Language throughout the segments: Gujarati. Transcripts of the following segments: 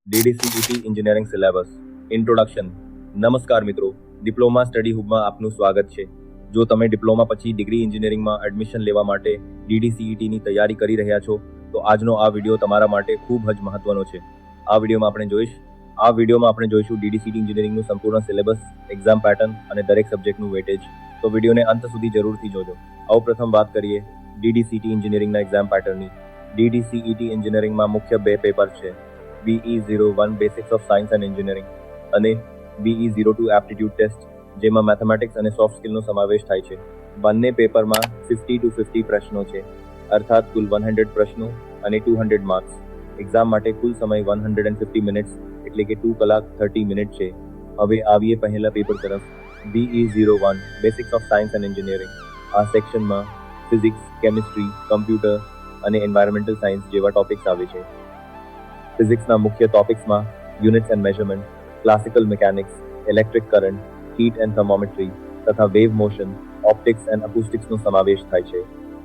DDCET engineering syllabus introduction. નમસ્કાર મિત્રો, ડિપ્લોમા સ્ટડી હબમાં આપનું સ્વાગત છે. જો તમે ડિપ્લોમા પછી ડિગ્રી એન્જિનિયરિંગમાં એડમિશન લેવા માટે DDCETની તૈયારી કરી રહ્યા છો તો આજનો આ વિડીયો તમારા માટે ખૂબ જ મહત્વનો છે. આ વિડીયોમાં આપણે જોઈશું DDCET એન્જિનિયરિંગનું સંપૂર્ણ સિલેબસ, એક્ઝામ પેટર્ન અને દરેક સબ્જેક્ટનું વેટેજ. તો વિડીયોને અંત સુધી જરૂરથી જોજો. પ્રથમ વાત કરીએ DDCET એન્જિનિયરિંગના એક્ઝામ પેટર્નની. DDCET એન્જિનિયરિંગમાં મુખ્ય બે પેપર છે, BE01 basics of science and engineering અને BE02 એપ્ટિટ્યૂડ ટેસ્ટ, જેમાં મેથેમેટિક્સ અને સોફ્ટ સ્કિલનો સમાવેશ થાય છે. બંને પેપરમાં 50 to 50 પ્રશ્નો છે, અર્થાત કુલ 100 પ્રશ્નો અને 200 માર્ક્સ. એક્ઝામ માટે કુલ સમય 150 મિનિટ્સ એટલે કે 2 કલાક 30 મિનિટ છે. હવે આવીએ પહેલા પેપર તરફ. BE01 basics of science and engineering. આ સેક્શનમાં ફિઝિક્સ, કેમિસ્ટ્રી, કમ્પ્યુટર અને એન્વાયરમેન્ટલ સાયન્સ જેવા ટોપિક્સ આવે છે. ફિઝિક્સના મુખ્ય ટોપિક્સમાં units and measurement, classical mechanics, electric current, heat and thermometry તથા વેવ મોશન, ઓપ્ટિક્સ એન્ડ અકુસ્ટિક્સનો સમાવેશ થાય છે.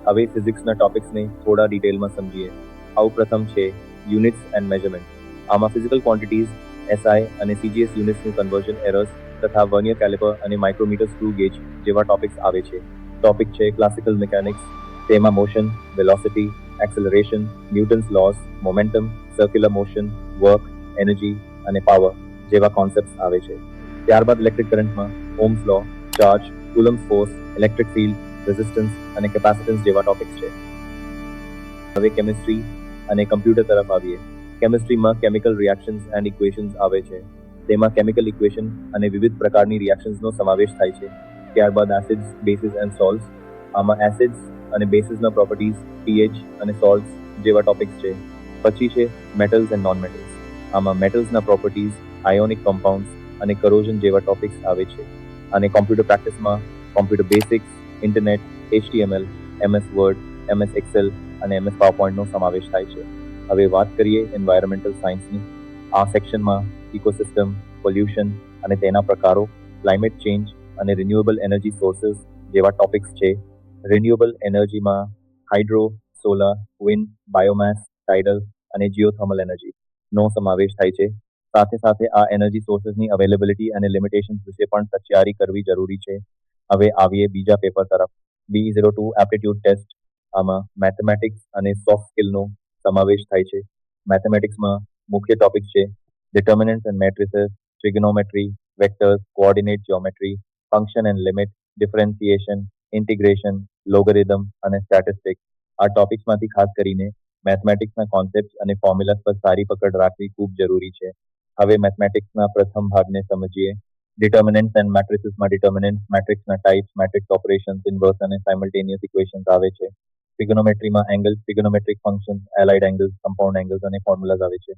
હવે ફિઝિક્સના ટોપિક્સને થોડા ડિટેલમાં સમજીએ. પ્રથમ છે યુનિટ્સ એન્ડ મેઝરમેન્ટ. આમાં ફિઝિકલ ક્વોન્ટિટીઝ, SI અને CGS યુનિટ્સનું કન્વર્ઝન એરર્સ તથા vernier calliper and micrometer screw gauge જેવા ટોપિક્સ આવે છે. ટોપિક છે ક્લાસિકલ મિકેનિક્સ. તેમાં motion, velocity, acceleration, Newton's laws, momentum, circular motion, work, energy અને પાવર જેવા કોન્સેપ્ટ્સ આવે છે. ત્યારબાદ ઇલેક્ટ્રિક કરંટમાં Ohm's law, charge, Coulomb force, electric field, resistance અને કેપેસિટન્સ જેવા ટોપિક્સ છે. હવે કેમિસ્ટ્રી અને કમ્પ્યુટર તરફ આવીએ. કેમિસ્ટ્રીમાં કેમિકલ રિએક્શન્સ એન્ડ ઇક્વેશન્સ આવે છે. તેમાં કેમિકલ ઇક્વેશન અને વિવિધ પ્રકારની રિએક્શન્સનો સમાવેશ થાય છે. ત્યારબાદ એસિડ્સ, બેસિસ એન્ડ સોલ્ટ્સ. આમાં એસિડ્સ અને બેસિસના પ્રોપર્ટીઝ, pH અને સોલ્ટ્સ જેવા ટોપિક્સ છે. પછી છે મેટલ્સ એન્ડ નોન મેટલ્સ. આમાં મેટલ્સના પ્રોપર્ટીઝ, આયોનિક કમ્પાઉન્ડ્સ અને કરોઝન જેવા ટોપિક્સ આવે છે. અને કોમ્પ્યુટર પ્રેક્ટિસમાં computer basics, internet, HTML, MS Word, MS Excel અને MS પાવરપોઈન્ટનો સમાવેશ થાય છે. હવે વાત કરીએ એન્વાયરમેન્ટલ સાયન્સની. આ સેક્શનમાં ઇકોસિસ્ટમ, પોલ્યુશન અને તેના પ્રકારો, ક્લાઇમેટ ચેન્જ અને રિન્યુએબલ એનર્જી સોર્સિસ જેવા ટોપિક્સ છે. રિન્યુએબલ એનર્જીમાં hydro, solar, wind, biomass, tidal અને જીઓથર્મલ એનર્જીનો સમાવેશ થાય છે. સાથે સાથે આ એનર્જી સોર્સિસની અવેલેબિલિટી અને લિમિટેશન્સ વિશે પણ તૈયારી કરવી જરૂરી છે. હવે આવીએ બીજા પેપર તરફ. BE02 aptitude test. આમાં મેથેમેટિક્સ અને સોફ્ટ સ્કિલનો સમાવેશ થાય છે. મેથેમેટિક્સમાં મુખ્ય ટોપિક્સ છે determinants and matrices, trigonometry, vectors, coordinate geometry, function and limit, differentiation, integration, logarithm અને સ્ટેટિસ્ટિક્સ. આ ટોપિક્સમાંથી ખાસ કરીને મેથેમેટિક્સના કોન્સેપ્ટ અને ફોર્મ્યુલાસ પર સારી પકડ રાખવી ખૂબ જરૂરી છે. હવે મેથેમેટિક્સના પ્રથમ ભાગને સમજીએ. ડિટર્મિનન્ટ્સ એન્ડ મેટ્રિસીસમાં ડિટર્મિનન્ટ, મેટ્રિક્સના ટાઇપ્સ, મેટ્રિક્સ ઓપરેશન્સ, ઇન્વર્સ અને સાયમલ્ટેનિયસ ઇક્વેશન્સ આવે છે. ટ્રિગોનોમેટ્રીમાં angles, trigonometric functions, allied angles, compound angles અને ફોર્મ્યુલાસ આવે છે.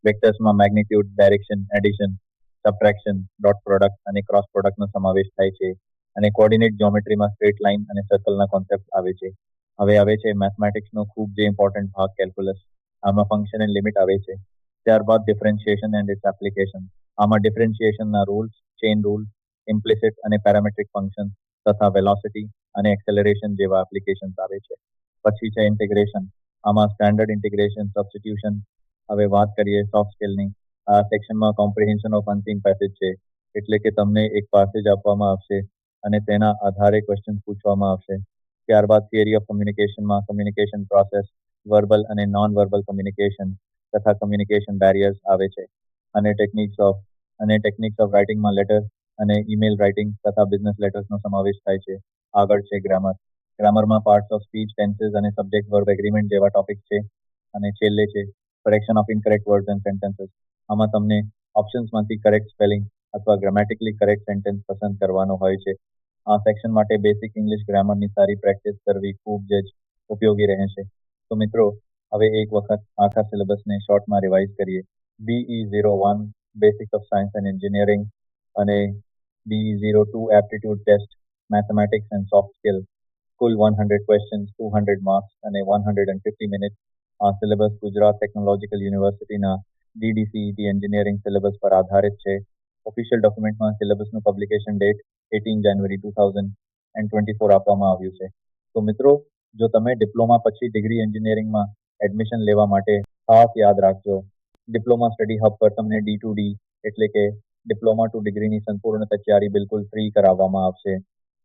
વેક્ટર્સમાં magnitude, direction, addition, subtraction, dot product અને ક્રોસ પ્રોડક્ટનો સમાવેશ થાય છે. અને કોઓર્ડિનેટ જ્યોમેટ્રીમાં સ્ટ્રેટ લાઇન અને સર્કલના કોન્સેપ્ટ આવે છે. હવે આવે છે મેથમેટિક્સનો ખૂબ જે ઇમ્પોર્ટન્ટ ભાગ, કેલ્ક્યુલસ. આમાં ફંક્શન એન્ડ લિમિટ આવે છે. ત્યારબાદ ડિફરન્શિએશન એન્ડ ઇટ્સ એપ્લિકેશન. આમાં ડિફરન્શિએશનના રૂલ્સ, ચેઇન રૂલ્સ, ઇમ્પ્લિસિટ અને પેરામેટ્રિક ફંક્શન તથા વેલોસિટી અને એક્સેલરેશન જેવા એપ્લિકેશન્સ આવે છે. પછી છે ઇન્ટિગ્રેશન. આમાં સ્ટાન્ડર્ડ ઇન્ટિગ્રેશન, સબસ્ટિટ્યુશન. હવે વાત કરીએ સોફ્ટ સ્કિલની. આ સેક્શનમાં કોમ્પ્રિહેન્શન ઓફ અનસીન પેસેજ છે, એટલે કે તમને એક પાસેજ આપવામાં આવશે અને તેના આધારે ક્વેશ્ચન પૂછવામાં આવશે. ત્યારબાદ થિયરી ઓફ કમ્યુનિકેશનમાં કમ્યુનિકેશન પ્રોસેસ, વર્બલ અને નોન વર્બલ કમ્યુનિકેશન તથા કમ્યુનિકેશન બેરિયર્સ આવે છે. અને ટેકનિક્સ ઓફ રાઇટિંગમાં લેટર અને ઈમેલ રાઇટિંગ તથા બિઝનેસ લેટર્સનો સમાવેશ થાય છે. આગળ છે ગ્રામર. ગ્રામરમાં પાર્ટ્સ ઓફ સ્પીચ, ટેન્સીસ અને સબ્જેક્ટ વર્બ એગ્રીમેન્ટ જેવા ટોપિક છે. અને છેલ્લે છે correction of incorrect words and sentences. આમાં તમને ઓપ્શન્સમાંથી કરેક્ટ સ્પેલિંગ અથવા ગ્રામેટિકલી કરેક્ટ સેન્ટેન્સ પસંદ કરવાનો હોય છે. આ સેક્શન માટે બેસિક ઇંગ્લિશ ગ્રામરની સારી પ્રેક્ટિસ કરવી ખૂબ જ ઉપયોગી રહેશે. તો મિત્રો, હવે એક વખત આખા સિલેબસને શોર્ટમાં રિવાઇઝ કરીએ. BE01 basics of science and engineering અને BE02 aptitude test, mathematics and soft skill. કુલ 100 ક્વેશ્ચન્સ, 200 માર્ક્સ અને 150 મિનિટ. આ સિલેબસ ગુજરાત ટેકનોલોજીકલ યુનિવર્સિટીના DDCET એન્જિનિયરિંગ સિલેબસ પર આધારિત છે. ઓફિશિયલ ડોક્યુમેન્ટમાં સિલેબસનું પબ્લિકેશન ડેટ 18 જાન્યુઆરી 2024 આપવામાં આવ્યું છે. તો મિત્રો, જો તમે ડિપ્લોમા પછી ડિગ્રી એન્જિનિયરિંગમાં એડમિશન લેવા માટે ખાસ યાદ રાખજો ડિપ્લોમા સ્ટડી હબ પર તમને D2D એટલે કે ડિપ્લોમા ટુ ડિગ્રીની સંપૂર્ણ તૈયારી બિલકુલ ફ્રી કરાવવામાં આવશે.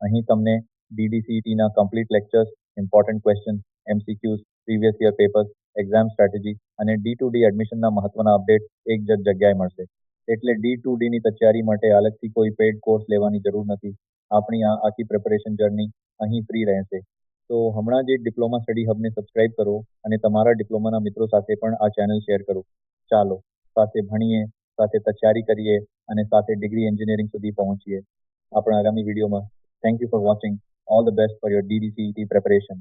અહીં તમને DDCETના complete lectures, important question, MCQs, previous year papers, exam strategy અને D2D એડમિશનના મહત્વના અપડેટ એક જ જગ્યાએ મળશે. એટલે D2Dની તૈયારી માટે અલગથી કોઈ પેઇડ કોર્સ લેવાની જરૂર નથી. આપણી આ આખી પ્રિપેરેશન જર્ની અહીં ફ્રી રહેશે. તો હમણાં જ ડિપ્લોમા સ્ટડી હબને સબસ્ક્રાઇબ કરો અને તમારા ડિપ્લોમાના મિત્રો સાથે પણ આ ચેનલ શેર કરો. ચાલો સાથે ભણીએ, સાથે તૈયારી કરીએ અને સાથે ડિગ્રી એન્જિનિયરિંગ સુધી પહોંચીએ. આપણા આગામી વિડીયોમાં thank you for watching. All the best for your DDCET preparation.